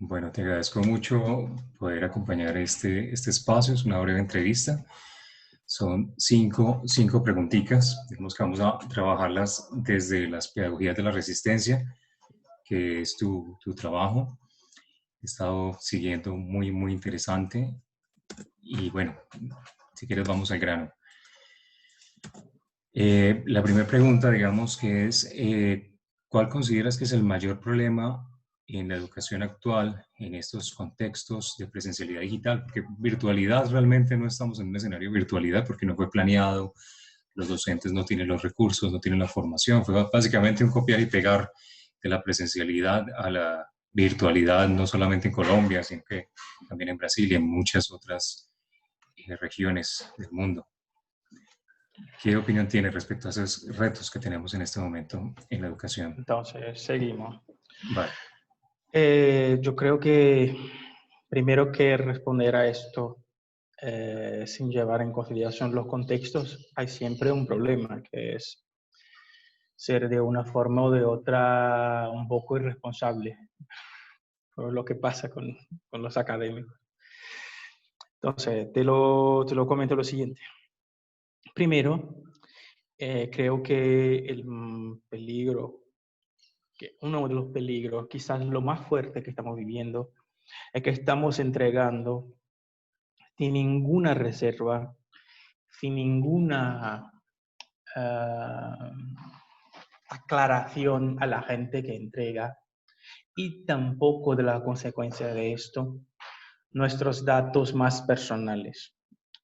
Bueno, te agradezco mucho poder acompañar este espacio. Es una breve entrevista. Son cinco preguntitas. Digamos que vamos a trabajarlas desde las pedagogías de la resistencia, que es tu trabajo. He estado siguiendo muy interesante. Y bueno, si quieres vamos al grano. La primera pregunta, digamos, que es, ¿cuál consideras que es el mayor problema en la educación actual, en estos contextos de presencialidad digital? Porque virtualidad realmente no estamos en un escenario de virtualidad porque no fue planeado, los docentes no tienen los recursos, no tienen la formación, fue básicamente un copiar y pegar de la presencialidad a la virtualidad, no solamente en Colombia, sino que también en Brasil y en muchas otras regiones del mundo. ¿Qué opinión tiene respecto a esos retos que tenemos en este momento en la educación? Entonces, seguimos. Vale. Yo creo que primero que responder a esto sin llevar en consideración los contextos, hay siempre un problema, que es ser de una forma o de otra un poco irresponsable por lo que pasa con los académicos. Entonces, te lo comento lo siguiente. Primero, creo que el peligro, que uno de los peligros, quizás lo más fuerte que estamos viviendo, es que estamos entregando sin ninguna reserva, sin ninguna aclaración a la gente que entrega y tampoco de la consecuencia de esto, nuestros datos más personales,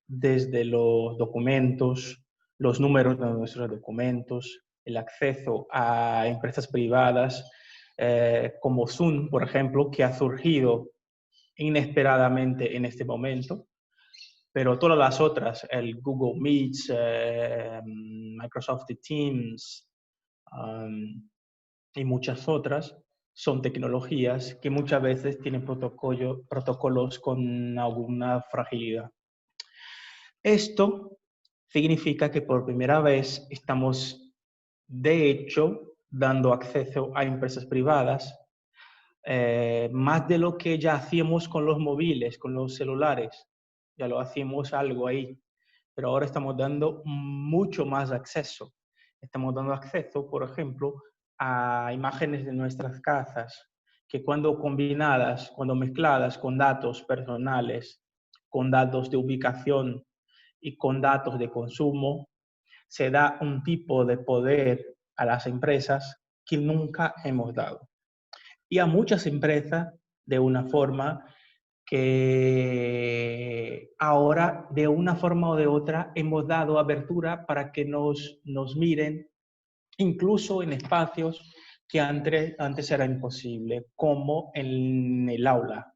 desde los documentos, los números de nuestros documentos, el acceso a empresas privadas como Zoom, por ejemplo, que ha surgido inesperadamente en este momento, pero todas las otras, el Google Meets, Microsoft Teams y muchas otras, son tecnologías que muchas veces tienen protocolos con alguna fragilidad. Esto significa que por primera vez estamos, de hecho, dando acceso a empresas privadas, más de lo que ya hacíamos con los móviles, con los celulares. Ya lo hacíamos algo ahí, pero ahora estamos dando mucho más acceso. Estamos dando acceso, por ejemplo, a imágenes de nuestras casas, que cuando combinadas, cuando mezcladas con datos personales, con datos de ubicación y con datos de consumo, se da un tipo de poder a las empresas que nunca hemos dado. Y a muchas empresas de una forma que ahora, de una forma o de otra, hemos dado abertura para que nos miren, incluso en espacios que antes era imposible, como en el aula.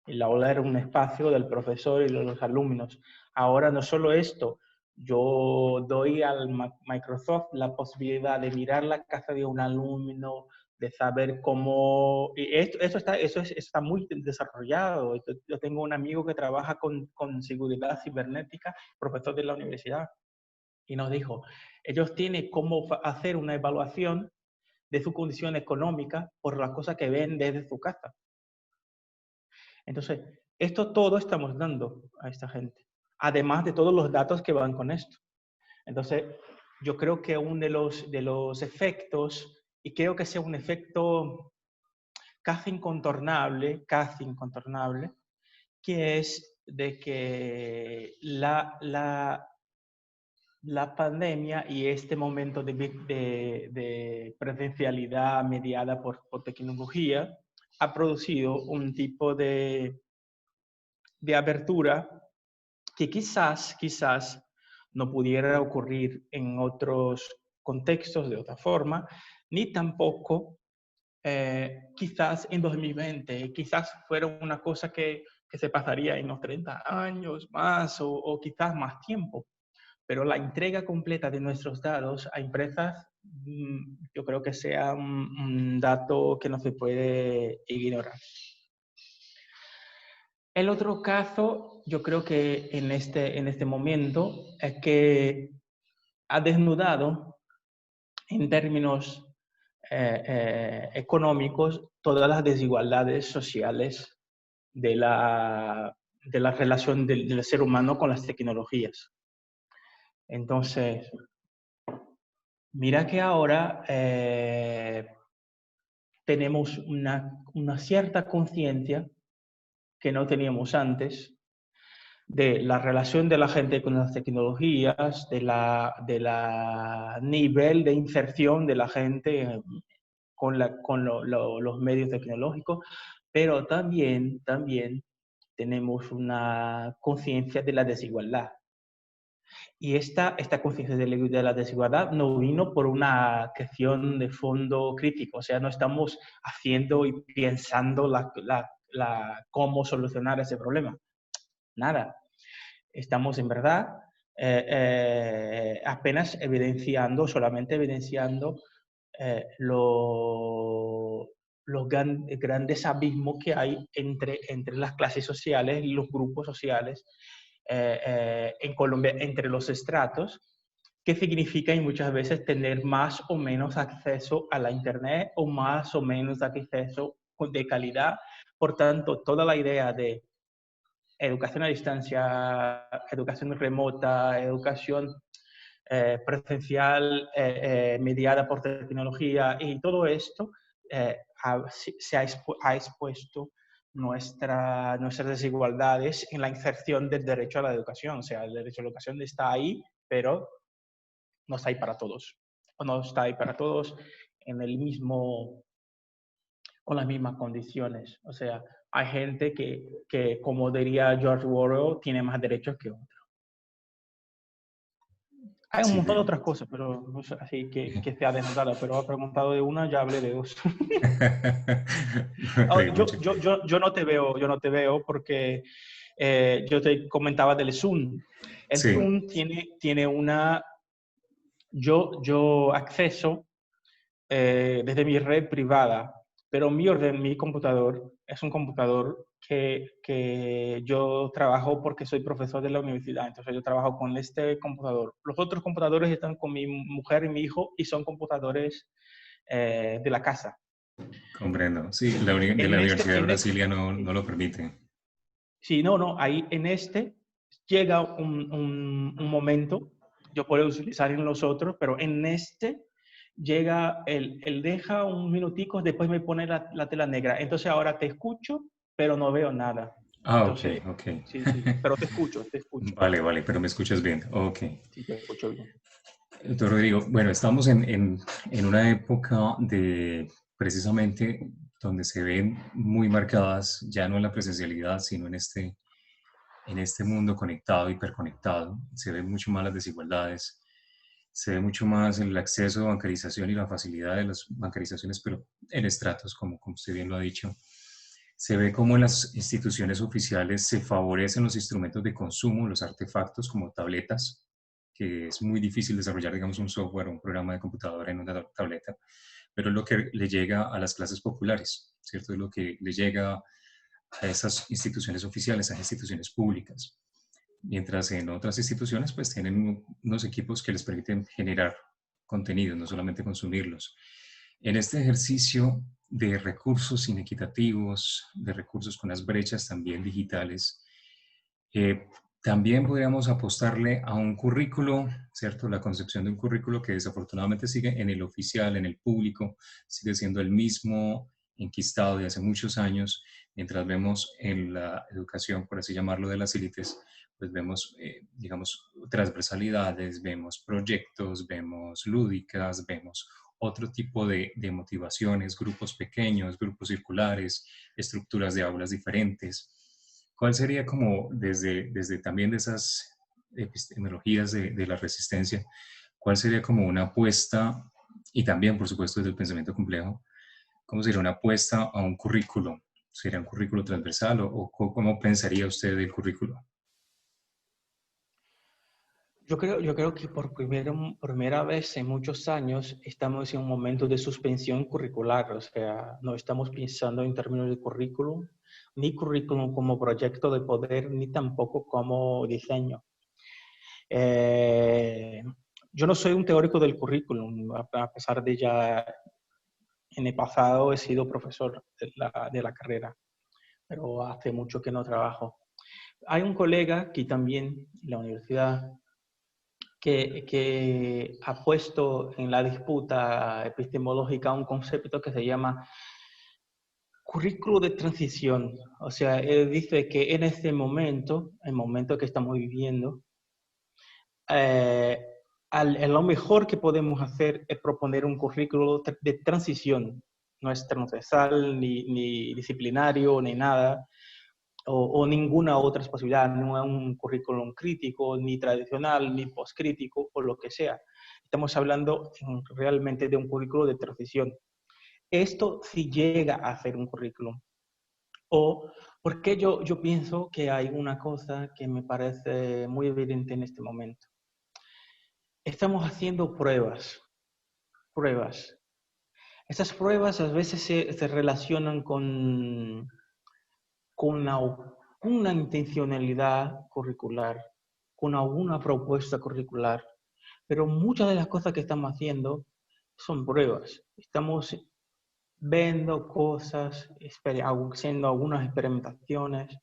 El aula era un espacio del profesor y de los alumnos. Ahora no solo esto, yo doy al Microsoft la posibilidad de mirar la casa de un alumno, de saber cómo... Y eso está muy desarrollado. Yo tengo un amigo que trabaja con seguridad cibernética, profesor de la universidad, y nos dijo, ellos tienen cómo hacer una evaluación de su condición económica por las cosas que ven desde su casa. Entonces, esto todo estamos dando a esta gente, además de todos los datos que van con esto. Entonces, yo creo que uno de los efectos, y creo que sea un efecto casi incontornable, que es de que la pandemia y este momento de presencialidad mediada por tecnología ha producido un tipo de abertura que quizás no pudiera ocurrir en otros contextos de otra forma, ni tampoco quizás en 2020, quizás fuera una cosa que se pasaría en los 30 años más o quizás más tiempo. Pero la entrega completa de nuestros datos a empresas, yo creo que sea un dato que no se puede ignorar. El otro caso, yo creo que en este momento, es que ha desnudado en términos económicos todas las desigualdades sociales de la relación del ser humano con las tecnologías. Entonces, mira que ahora tenemos una cierta conciencia que no teníamos antes de la relación de la gente con las tecnologías, de la nivel de inserción de la gente con los medios tecnológicos, pero también tenemos una conciencia de la desigualdad. Y esta conciencia de la desigualdad no vino por una cuestión de fondo crítico, o sea, no estamos haciendo y pensando cómo solucionar ese problema. Nada. Estamos en verdad apenas solamente evidenciando los grandes abismos que hay entre las clases sociales y los grupos sociales en Colombia, entre los estratos, que significa y muchas veces tener más o menos acceso a la Internet o más o menos acceso de calidad. Por tanto, toda la idea de educación a distancia, educación remota, educación presencial mediada por tecnología y todo esto ha expuesto nuestras desigualdades en la inserción del derecho a la educación. O sea, el derecho a la educación está ahí, pero no está ahí para todos. O no está ahí para todos en el mismo, con las mismas condiciones. O sea, hay gente que, como diría George Orwell, tiene más derechos que otros. Hay un Sí, montón de otras cosas, pero no sé, así que sea denotado, pero ha preguntado de una, ya hablé de dos. me reí mucho. Yo no te veo porque yo te comentaba del Zoom. El Sí, Zoom tiene una... Yo acceso desde mi red privada, pero mi computador es un computador que yo trabajo porque soy profesor de la universidad, entonces yo trabajo con este computador. Los otros computadores están con mi mujer y mi hijo y son computadores de la casa. comprendo. Sí, de la En Universidad este, de en e- Brasilia no lo permite. sí, no, ahí en este llega un momento, yo puedo utilizar en los otros, pero en este llega, él deja un minutico, después me pone la tela negra. Entonces ahora te escucho, pero no veo nada. Ah, ok, Entonces, ok. sí, pero te escucho, Vale, vale, pero me escuchas bien. Ok. sí, te escucho bien. Doctor Rodrigo, bueno, estamos en una época de precisamente donde se ven muy marcadas, ya no en la presencialidad, sino en este mundo conectado, hiperconectado, se ven mucho más las desigualdades, se ve mucho más el acceso a bancarización y la facilidad de las bancarizaciones, pero en estratos, como usted bien lo ha dicho. Se ve como en las instituciones oficiales se favorecen los instrumentos de consumo, los artefactos como tabletas, que es muy difícil desarrollar, digamos, un software o un programa de computadora en una tableta, pero es lo que le llega a las clases populares, ¿cierto? Es lo que le llega a esas instituciones oficiales, a instituciones públicas. Mientras en otras instituciones, pues tienen unos equipos que les permiten generar contenidos, no solamente consumirlos. En este ejercicio de recursos inequitativos, de recursos con las brechas también digitales, eh, también podríamos apostarle a un currículo, ¿cierto? La concepción de un currículo que desafortunadamente sigue en el oficial, en el público, sigue siendo el mismo enquistado de hace muchos años, mientras vemos en la educación, por así llamarlo, de las élites, pues vemos, digamos, transversalidades, vemos proyectos, vemos lúdicas, vemos otro tipo de motivaciones, grupos pequeños, grupos circulares, estructuras de aulas diferentes. ¿Cuál sería como desde también de esas epistemologías de la resistencia, cuál sería como una apuesta, y también por supuesto desde el pensamiento complejo, cómo sería una apuesta a un currículo? ¿Sería un currículo transversal o cómo pensaría usted del currículo? Yo creo que por primera vez en muchos años estamos en un momento de suspensión curricular, o sea, no estamos pensando en términos de currículum, ni currículum como proyecto de poder, ni tampoco como diseño. Eh, yo no soy un teórico del currículum, a pesar de ya En el pasado he sido profesor de la carrera, pero hace mucho que no trabajo. Hay un colega que también en la universidad que ha puesto en la disputa epistemológica un concepto que se llama currículo de transición. O sea, él dice que en este momento, el momento que estamos viviendo, eh, lo mejor que podemos hacer es proponer un currículo de transición. No es transversal, ni disciplinario, ni nada, o ninguna otra posibilidad, no es un currículum crítico, ni tradicional, ni postcrítico, o lo que sea. Estamos hablando realmente de un currículo de transición. Esto sí llega a ser un currículum. O porque yo pienso que hay una cosa que me parece muy evidente en este momento. Estamos haciendo pruebas. Estas pruebas a veces se relacionan con una intencionalidad curricular, con alguna propuesta curricular, pero muchas de las cosas que estamos haciendo son pruebas. Estamos viendo cosas, haciendo algunas experimentaciones,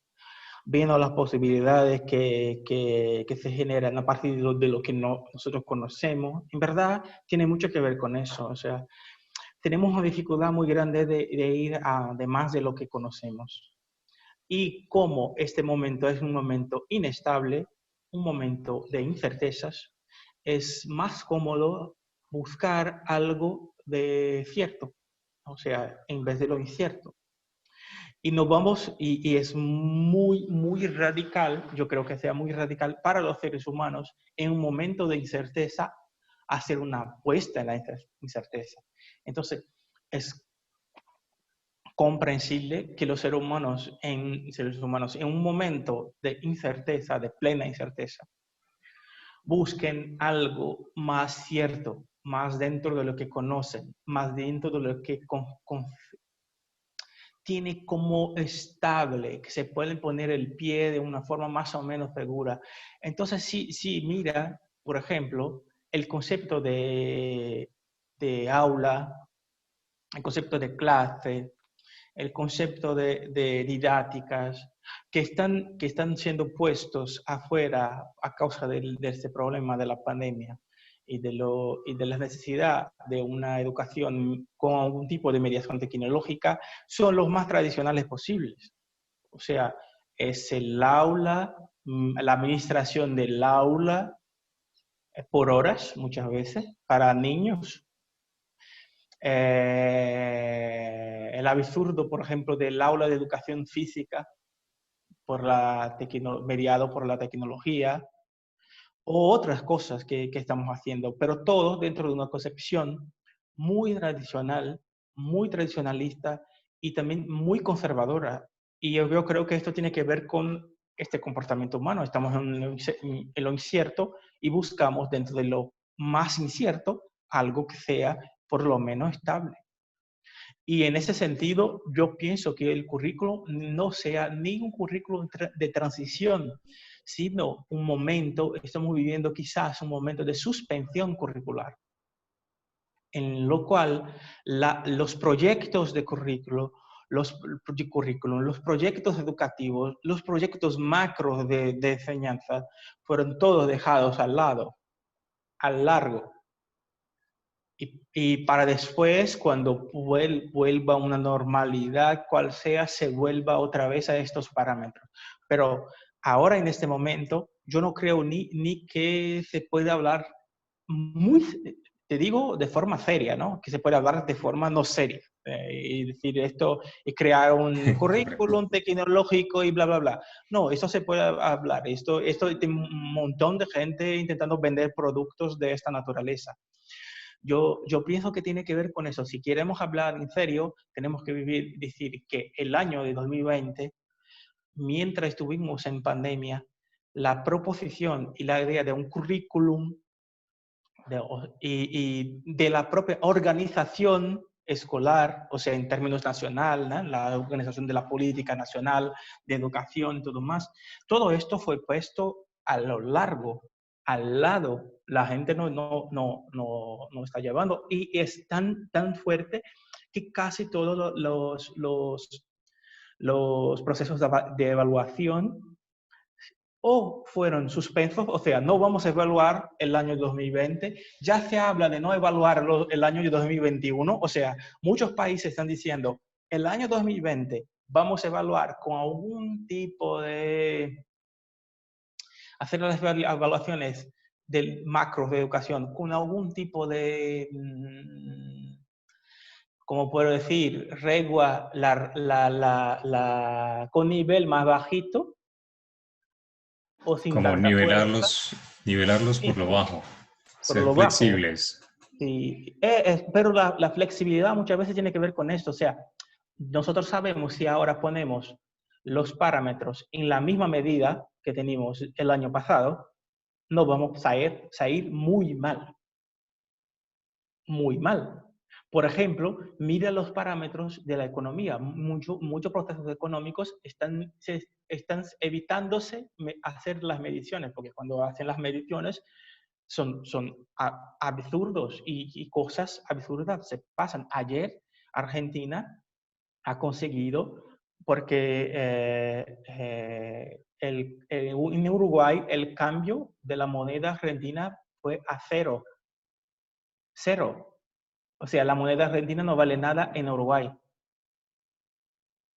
viendo las posibilidades que se generan a partir de lo que nosotros conocemos. En verdad, tiene mucho que ver con eso. O sea, tenemos una dificultad muy grande de ir a más de lo que conocemos. Y como este momento es un momento inestable, un momento de incertezas, es más cómodo buscar algo de cierto, o sea, en vez de lo incierto. Y nos vamos, y es muy radical, yo creo que sea muy radical para los seres humanos, en un momento de incerteza, hacer una apuesta en la incerteza. Entonces, es comprensible que los seres humanos en un momento de incerteza, de plena incerteza, busquen algo más cierto, más dentro de lo que conocen, más dentro de lo que tiene como estable, que se puede poner el pie de una forma más o menos segura. Entonces, sí, mira, por ejemplo, el concepto de aula, el concepto de clase, el concepto de didácticas, que están siendo puestos afuera a causa de este problema de la pandemia y de la necesidad de una educación con algún tipo de mediación tecnológica, son los más tradicionales posibles. O sea, es el aula, la administración del aula por horas, muchas veces, para niños. El absurdo, por ejemplo, del aula de educación física mediado por la tecnología, o otras cosas que estamos haciendo, pero todo dentro de una concepción muy tradicional, muy tradicionalista y también muy conservadora. Y yo creo que esto tiene que ver con este comportamiento humano. Estamos en lo incierto y buscamos dentro de lo más incierto algo que sea por lo menos estable. Y en ese sentido, yo pienso que el currículo no sea ni un currículo de transición, sino un momento, estamos viviendo quizás un momento de suspensión curricular, en lo cual los proyectos de currículo, los proyectos educativos, los proyectos macros de enseñanza, fueron todos dejados al lado, al largo. Y para después, cuando vuelva una normalidad, cual sea, se vuelva otra vez a estos parámetros. Pero ahora, en este momento, yo no creo ni que se pueda hablar te digo, de forma seria, ¿no? Que se puede hablar de forma no seria. Y decir esto y crear un currículum tecnológico y bla, bla, bla. No, eso se puede hablar. Esto hay un montón de gente intentando vender productos de esta naturaleza. Yo pienso que tiene que ver con eso. Si queremos hablar en serio, tenemos que decir que el año de 2020, mientras estuvimos en pandemia, la proposición y la idea de un currículum y de la propia organización escolar, o sea, en términos nacional, ¿no? La organización de la política nacional, de educación y todo más, todo esto fue puesto a lo largo, al lado. La gente no está llevando y es tan fuerte que casi todos los procesos de evaluación o fueron suspensos, o sea, no vamos a evaluar el año 2020, ya se habla de no evaluar el año 2021, o sea, muchos países están diciendo, el año 2020 vamos a evaluar con algún tipo de, hacer las evaluaciones del macro de educación, con algún tipo de, como puedo decir, regla con nivel más bajito, o sin Como tanta fuerza, nivelarlos por sí, lo bajo, por ser lo bajo. flexibles. Sí. Pero la flexibilidad muchas veces tiene que ver con esto. O sea, nosotros sabemos si ahora ponemos los parámetros en la misma medida que teníamos el año pasado, nos vamos a ir muy mal, muy mal. Por ejemplo, mira los parámetros de la economía. Muchos procesos económicos están evitándose hacer las mediciones, porque cuando hacen las mediciones son absurdos y cosas absurdas se pasan. Ayer Argentina ha conseguido, porque en Uruguay el cambio de la moneda argentina fue a cero, cero. O sea, la moneda argentina no vale nada en Uruguay.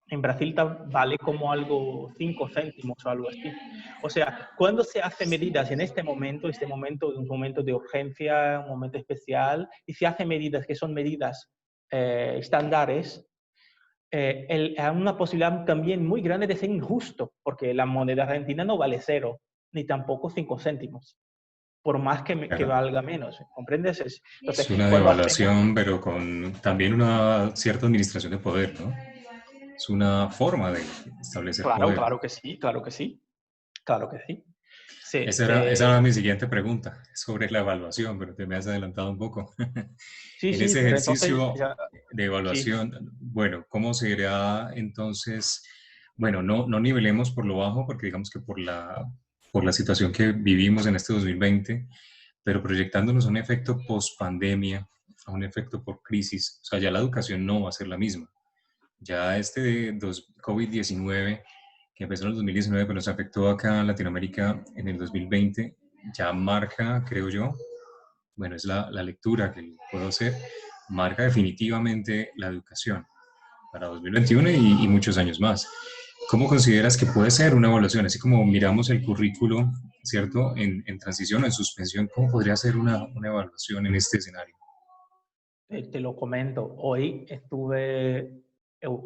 En Brasil vale como algo 5 céntimos o algo así. O sea, cuando se hacen medidas en este momento es un momento de urgencia, un momento especial, y se hacen medidas que son medidas estándares, hay una posibilidad también muy grande de ser injusto, porque la moneda argentina no vale cero, ni tampoco 5 céntimos, por más que Claro. valga menos. ¿Comprendes? Es Entonces, una cuando hacemos... devaluación, pero con también una cierta administración de poder, ¿no? Es una forma de establecer Claro, poder. claro que sí, claro que sí, claro que sí. Esa era mi siguiente pregunta sobre la evaluación, pero te me has adelantado un poco. Sí, En sí, ese pero entonces ejercicio ya, de sí, evaluación, bueno, ¿cómo será entonces? Bueno, no nivelemos por lo bajo, porque digamos que por la situación que vivimos en este 2020, pero proyectándonos a un efecto post pandemia, a un efecto por crisis, o sea, ya la educación no va a ser la misma. Ya COVID-19, que empezó en el 2019, pero nos afectó acá en Latinoamérica en el 2020, ya marca, creo yo, bueno, es la lectura que puedo hacer, marca definitivamente la educación para 2021 y muchos años más. ¿Cómo consideras que puede ser una evaluación? Así como miramos el currículo, ¿cierto? En transición o en suspensión, ¿cómo podría ser una evaluación en este escenario? te lo comento. Hoy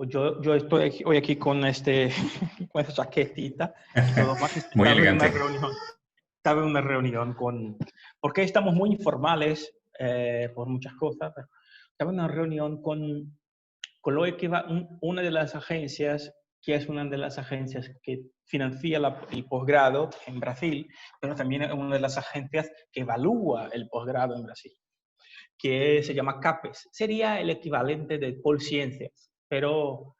yo estoy hoy aquí con, con esta chaquetita y todo más. Muy Estaba en una elegante. reunión, porque estamos muy informales por muchas cosas. Pero estaba en una reunión con lo que va, una de las agencias, que es una de las agencias que financia el posgrado en Brasil, pero también es una de las agencias que evalúa el posgrado en Brasil, que se llama CAPES. Sería el equivalente de Polciencias, pero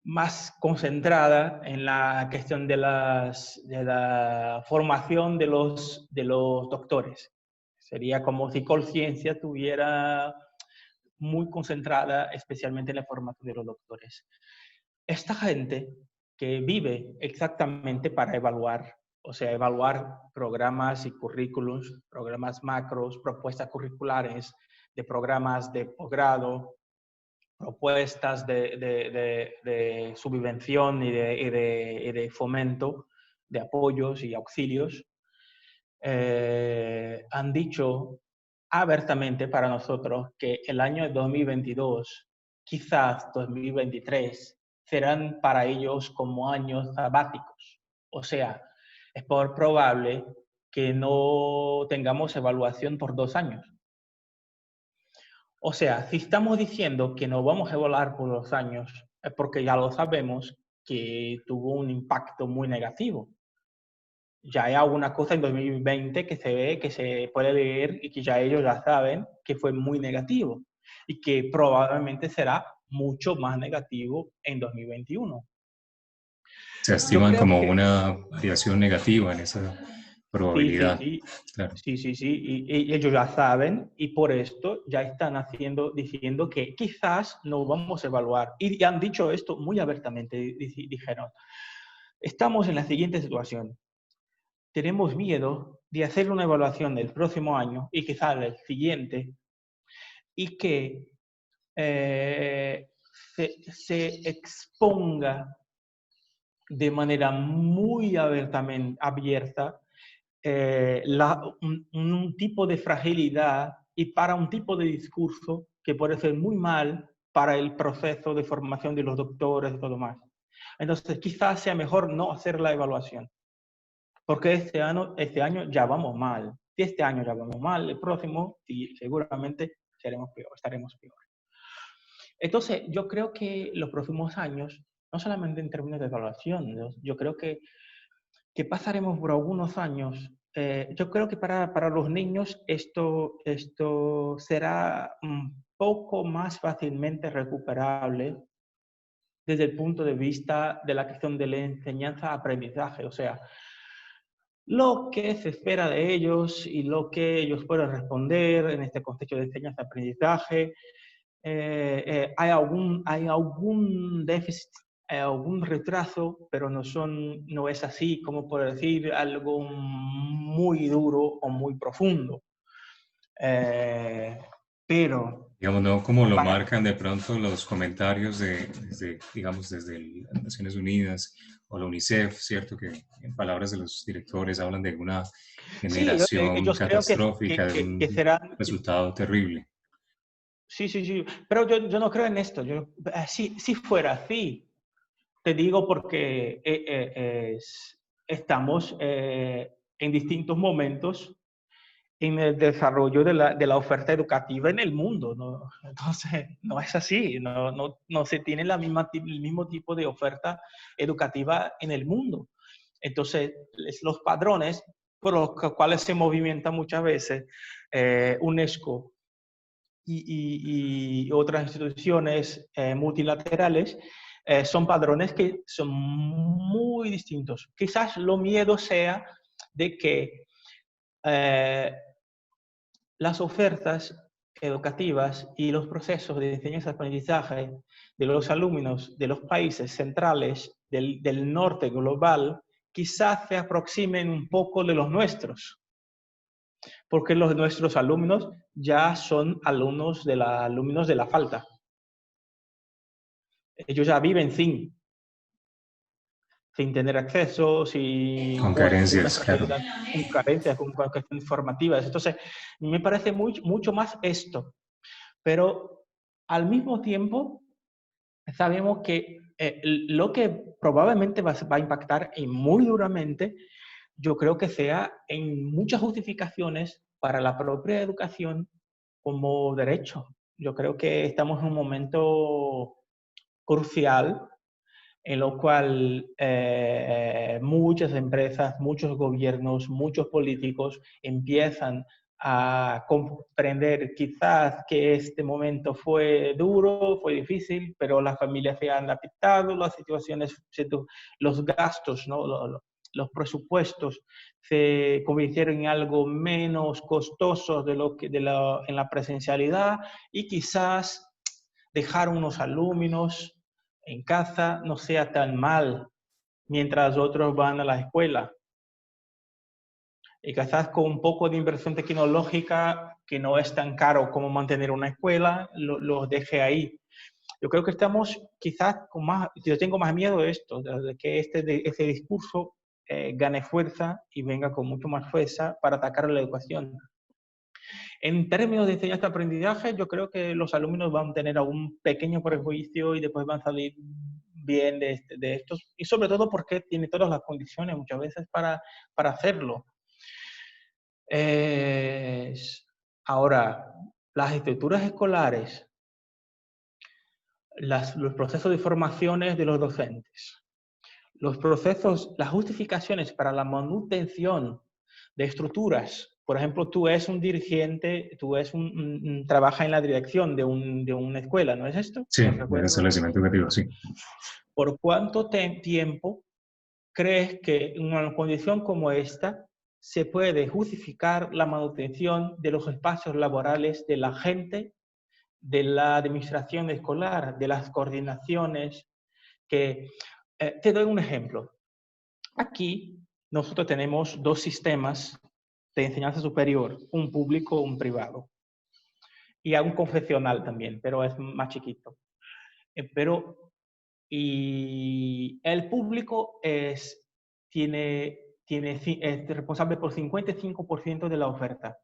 más concentrada en la cuestión de la formación de los doctores. Sería como si Colciencia tuviera muy concentrada especialmente en la formación de los doctores. Esta gente que vive exactamente para evaluar, o sea, evaluar programas y currículums, programas macros, propuestas curriculares de programas de posgrado, propuestas de subvención y de fomento, de apoyos y auxilios, han dicho abiertamente para nosotros que el año 2022, quizás 2023, serán para ellos como años sabáticos. O sea, es probable que no tengamos evaluación por 2 años. O sea, si estamos diciendo que no vamos a evaluar por 2 años, es porque ya lo sabemos que tuvo un impacto muy negativo. Ya hay alguna cosa en 2020 que se ve, que se puede leer y que ya ellos ya saben que fue muy negativo y que probablemente será mucho más negativo en 2021. Se Yo estiman creo como que, una variación negativa en esa Sí, sí, probabilidad. sí. Claro. Sí, sí, sí. Y ellos ya saben y por esto ya están diciendo que quizás no vamos a evaluar. Y han dicho esto muy abiertamente. Dijeron, estamos en la siguiente situación. Tenemos miedo de hacer una evaluación del próximo año y quizás el siguiente y que se exponga de manera muy abierta un tipo de fragilidad y para un tipo de discurso que puede ser muy mal para el proceso de formación de los doctores y todo más. Entonces, quizás sea mejor no hacer la evaluación, porque este año ya vamos mal. Si este año ya vamos mal, el próximo sí, seguramente estaremos peor. Entonces, yo creo que los próximos años, no solamente en términos de evaluación, yo creo que pasaremos por algunos años. Yo creo que para los niños esto será un poco más fácilmente recuperable desde el punto de vista de la cuestión de la enseñanza-aprendizaje. O sea, lo que se espera de ellos y lo que ellos pueden responder en este contexto de enseñanza-aprendizaje. Hay algún déficit, algún retraso, pero no es así, como por decir, algo muy duro o muy profundo. Pero Digamos, no como lo para, marcan de pronto los comentarios digamos, desde las Naciones Unidas o la UNICEF, ¿cierto? Que en palabras de los directores hablan de una sí, generación ellos creo catastrófica, de que un serán. resultado terrible. Sí, sí, sí, pero yo no creo en esto. Si fuera así, te digo porque estamos en distintos momentos en el desarrollo de la oferta educativa en el mundo, ¿no? Entonces, no es así, no se tiene el mismo tipo de oferta educativa en el mundo. Entonces, los padrones por los cuales se movimenta muchas veces UNESCO y otras instituciones multilaterales son padrones que son muy distintos. Quizás lo miedo sea de que eh, las ofertas educativas y los procesos de enseñanza-aprendizaje de los alumnos de los países centrales del norte global quizás se aproximen un poco de los nuestros, porque nuestros alumnos ya son alumnos de la falta. Ellos ya viven sin tener acceso, sin Con una carencias, claro. fragilidad, con carencias, con cuestiones formativas. Entonces, me parece mucho más esto. Pero al mismo tiempo, sabemos que lo que probablemente va a impactar y muy duramente, yo creo que sea en muchas justificaciones para la propia educación como derecho. Yo creo que estamos en un momento crucial en lo cual muchas empresas, muchos gobiernos, muchos políticos empiezan a comprender quizás que este momento fue duro, fue difícil, pero las familias se han adaptado, las situaciones, los gastos, ¿no? Los presupuestos se convirtieron en algo menos costosos de lo que en la presencialidad y quizás dejar unos alumnos en casa no sea tan mal mientras otros van a la escuela. Y quizás con un poco de inversión tecnológica, que no es tan caro como mantener una escuela, los deje ahí. Yo creo que estamos quizás con más, yo tengo más miedo de esto, de que ese discurso gane fuerza y venga con mucho más fuerza para atacar la educación. En términos de enseñanza-aprendizaje, yo creo que los alumnos van a tener algún pequeño prejuicio y después van a salir bien de estos, y sobre todo porque tiene todas las condiciones muchas veces para hacerlo. Ahora, las estructuras escolares, los procesos de formaciones de los docentes, los procesos, las justificaciones para la manutención de estructuras. Por ejemplo, tú eres un dirigente, trabajas en la dirección de una escuela, ¿no es esto? Sí, No del recuerdo. establecimiento educativo, sí. ¿Por cuánto tiempo crees que en una condición como esta se puede justificar la manutención de los espacios laborales de la gente, de la administración escolar, de las coordinaciones. Te doy un ejemplo. Aquí nosotros tenemos dos sistemas de enseñanza superior, un público, un privado. Y hay un confesional también, pero es más chiquito. Y el público es responsable por 55% de la oferta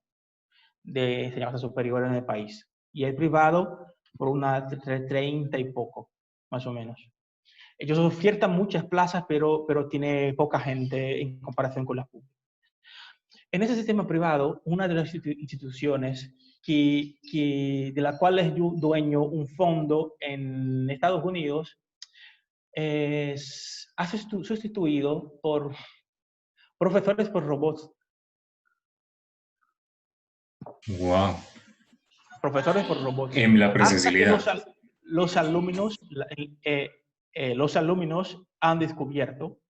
de enseñanza superior en el país. Y el privado por una 30 y poco, más o menos. Ellos ofertan muchas plazas, pero tiene poca gente en comparación con las públicas. En ese sistema privado, una de las instituciones de la cual es dueño un fondo en Estados Unidos ha sustituido por profesores por robots. Wow. Profesores por robots. En la Hasta que presencialidad. los alumnos han descubierto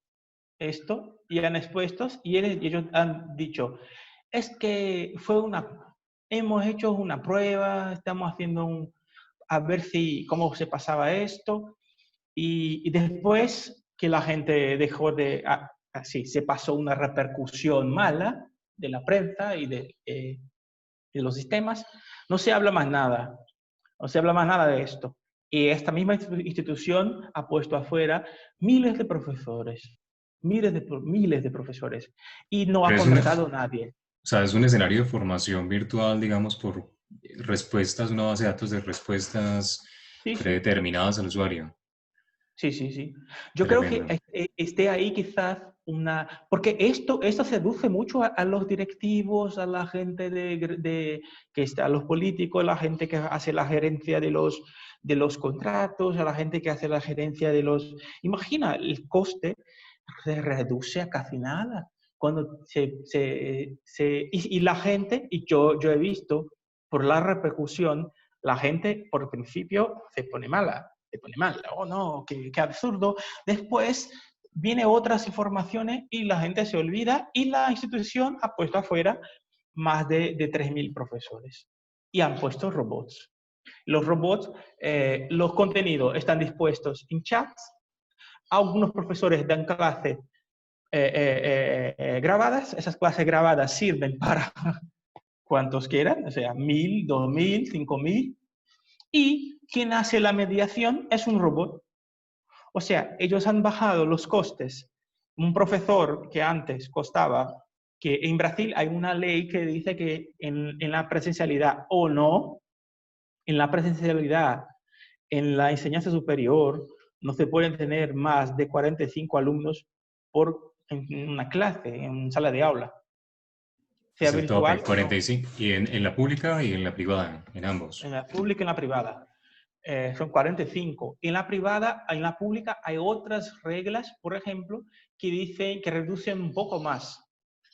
esto y han expuesto y ellos han dicho, es que hemos hecho una prueba, estamos haciendo a ver cómo se pasaba esto y después que la gente dejó así, se pasó una repercusión mala de la prensa y de los sistemas, no se habla más nada. No se habla más nada de esto. Y esta misma institución ha puesto afuera miles de profesores, miles de profesores, y no ha Pero contratado a nadie. o sea, es un escenario de formación virtual, digamos, por respuestas, una base de datos de respuestas Sí, sí, predeterminadas al usuario. sí, sí, sí. Yo creo que Tremendo. esté ahí quizás porque esto seduce mucho a los directivos, a la gente que está, a los políticos, a la gente que hace la gerencia de los contratos, a la gente que hace la gerencia de los... Imagina, el coste se reduce a casi nada. Cuando y la gente, y yo he visto por la repercusión, la gente por principio se pone mala, se pone mal. Oh no, qué absurdo. Después viene otras informaciones y la gente se olvida y la institución ha puesto afuera más de 3.000 profesores y han puesto robots. Los robots, los contenidos están dispuestos en chats. Algunos profesores dan clases grabadas. Esas clases grabadas sirven para cuantos quieran, o sea, 1.000, 2.000, 5.000. Y quien hace la mediación es un robot. O sea, ellos han bajado los costes. Un profesor que antes costaba, que en Brasil hay una ley que dice que en la presencialidad o no, en la presencialidad, en la enseñanza superior, no se pueden tener más de 45 alumnos en una clase, en una sala de aula, sea Es el tope, virtual o no, 45. Y en la pública y en la privada, en en ambos. la pública y en la privada. Son 45. En la privada, en la pública hay otras reglas, por ejemplo, que dicen que reducen un poco más.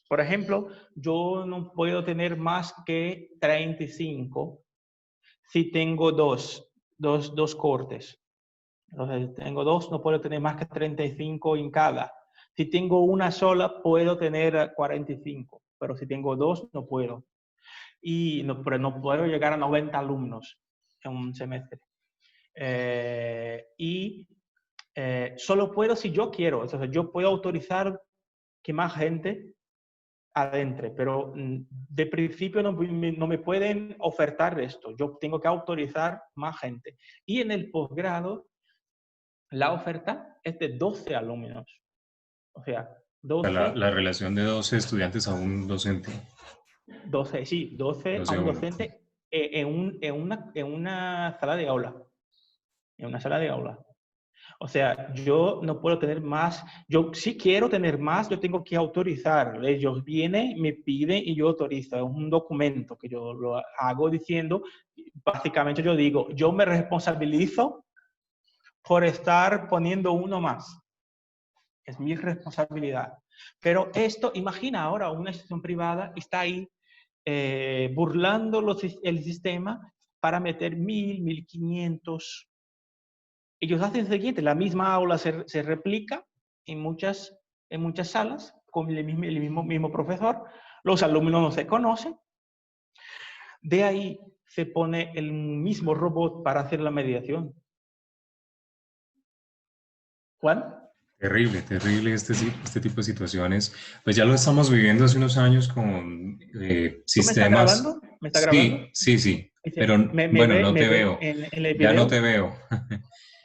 Por ejemplo, yo no puedo tener más que 35 si tengo dos cortes. Entonces, tengo dos, no puedo tener más que 35 en cada. Si tengo una sola, puedo tener 45, pero si tengo dos, no puedo. Pero no puedo llegar a 90 alumnos en un semestre. Solo puedo si yo quiero. Entonces, yo puedo autorizar que más gente adentre, pero de principio no me pueden ofertar esto. Yo tengo que autorizar más gente. Y en el posgrado, la oferta es de 12 alumnos. O sea, O sea, 12, la relación de 12 estudiantes a un docente, 12, sí, 12 a 12 a un 1. docente en una sala de aula. En una sala de aula. O sea, yo no puedo tener más. Yo si quiero tener más, yo tengo que autorizar. Ellos vienen, me piden y yo autorizo. Es un documento que yo lo hago diciendo, básicamente yo digo, yo me responsabilizo por estar poniendo uno más. Es mi responsabilidad. Pero esto, imagina ahora una institución privada está ahí burlando el sistema para meter 1.000, 1.500. Ellos hacen lo siguiente, la misma aula se replica en muchas salas con mismo profesor, los alumnos no se conocen, de ahí se pone el mismo robot para hacer la mediación. ¿Juan? Terrible, terrible este tipo de situaciones. Pues ya lo estamos viviendo hace unos años con ¿Tú me estás sistemas. grabando? ¿Me estás grabando? Sí, sí, sí, Dice, pero bueno, no me te ve veo. en el Ya no te video. veo.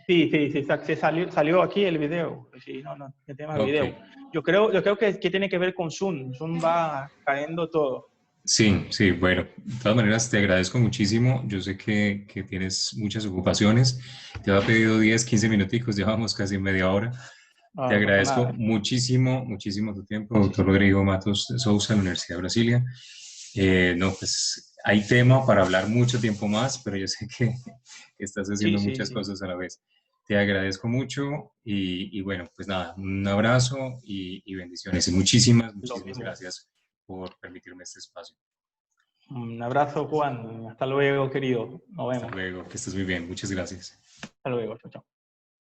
Sí, sí, sí, se salió aquí el video. Sí, no, el tema del Ok. video. Yo creo que tiene que ver con Zoom. Zoom va cayendo todo. Sí, sí, bueno, de todas maneras te agradezco muchísimo. Yo sé que tienes muchas ocupaciones. Te había pedido 10, 15 minuticos, llevamos casi media hora. No, Te no pasa agradezco nada. muchísimo, muchísimo tu tiempo, doctor Rodrigo Matos de Sousa, de la Universidad de Brasilia. No, pues hay tema para hablar mucho tiempo más, pero yo sé que estás Sí, haciendo sí, muchas sí. cosas a la vez. Te agradezco mucho y bueno, pues nada, un abrazo y bendiciones. Y muchísimas, Lo muchísimas mismo. gracias por permitirme este espacio. Un abrazo, Juan. Hasta luego, querido. Nos Hasta vemos. luego, que estés muy bien. Muchas gracias. Hasta luego. Chao, chao.